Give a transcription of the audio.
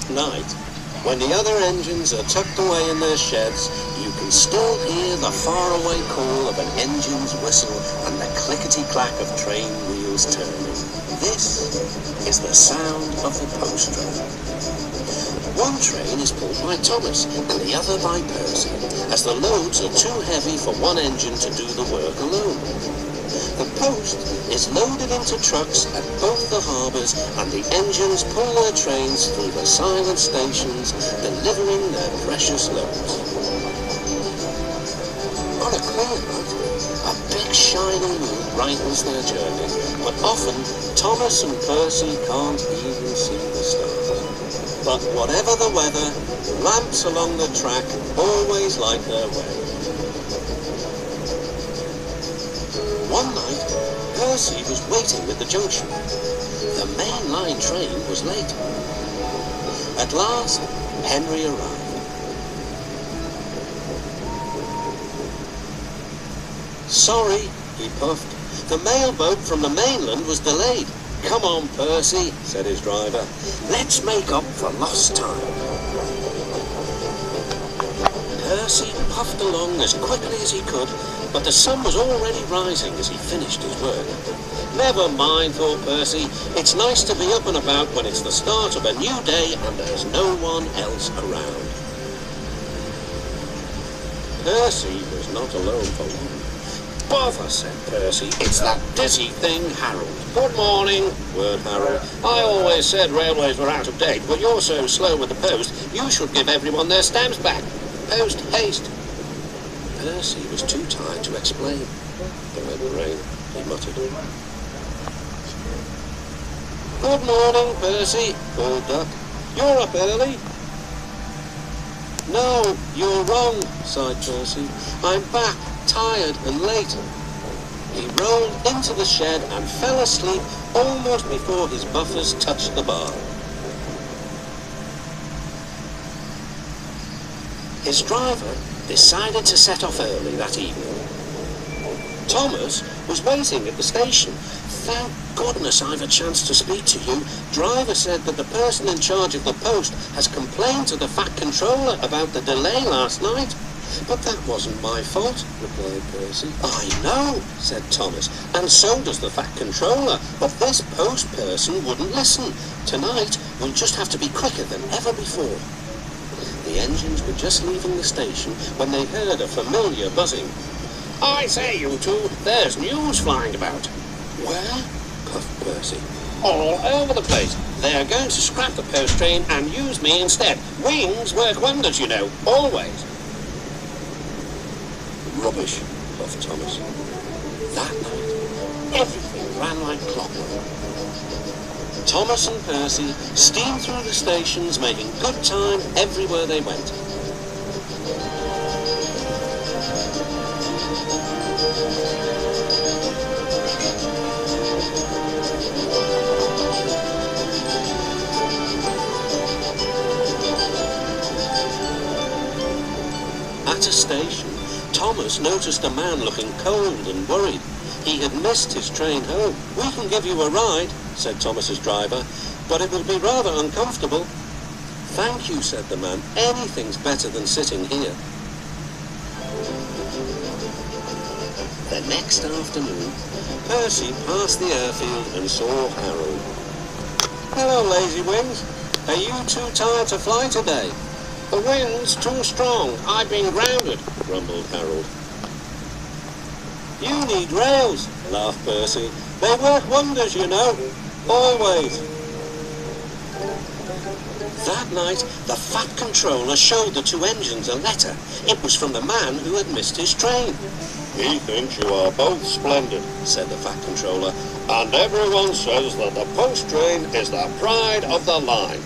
At night, when the other engines are tucked away in their sheds, you can still hear the faraway call of an engine's whistle and the clickety-clack of train wheels turning. This is the sound of the post train. One train is pulled by Thomas and the other by Percy, as the loads are too heavy for one engine to do the work alone. The post is loaded into trucks at both the harbours, and the engines pull their trains through the silent stations, delivering their precious loads. On a clear night, a big shining moon brightens their journey, but often Thomas and Percy can't even see the stars. But whatever the weather, lamps along the track always light their way. One night, Percy was waiting at the junction. The main line train was late. At last, Henry arrived. "Sorry," he puffed. "The mail boat from the mainland was delayed." "Come on, Percy," said his driver. "Let's make up for lost time." Percy puffed along as quickly as he could, but the sun was already rising as he finished his work. "Never mind," thought Percy. "It's nice to be up and about when it's the start of a new day and there's no one else around." Percy was not alone for long. "Bother," said Percy. "It's that dizzy thing, Harold." "Good morning," whirred Harold. "I always said railways were out of date, but you're so slow with the post, you should give everyone their stamps back. Post haste." Percy was too tired to explain. "Bird brain," he muttered. "Good morning, Percy," called Duck. "You're up early." "No, you're wrong," sighed Percy. "I'm back, tired and late." He rolled into the shed and fell asleep almost before his buffers touched the bar. His driver decided to set off early that evening. Thomas was waiting at the station. "Thank goodness I've a chance to speak to you. Driver said that the person in charge of the post has complained to the Fat Controller about the delay last night." "But that wasn't my fault," replied Percy. "I know," said Thomas, "and so does the Fat Controller, but this post person wouldn't listen. Tonight we'll just have to be quicker than ever before." The engines were just leaving the station when they heard a familiar buzzing. "I say, you two, there's news flying about." "Where?" puffed Percy. "All over the place. They're going to scrap the post train and use me instead. Wings work wonders, you know, always." "Rubbish," puffed Thomas. That night, everything ran like clockwork. Thomas and Percy steamed through the stations, making good time everywhere they went. At a station, Thomas noticed a man looking cold and worried. He had missed his train home. "We can give you a ride," said Thomas's driver, "but it will be rather uncomfortable." "Thank you," said the man. "Anything's better than sitting here." The next afternoon, Percy passed the airfield and saw Harold. "Hello, Lazy Wings. Are you too tired to fly today?" "The wind's too strong. I've been grounded," grumbled Harold. "You need rails," laughed Percy. "They work wonders, you know. Always." That night, the Fat Controller showed the two engines a letter. It was from the man who had missed his train. "He thinks you are both splendid," said the Fat Controller, "and everyone says that the post train is the pride of the line.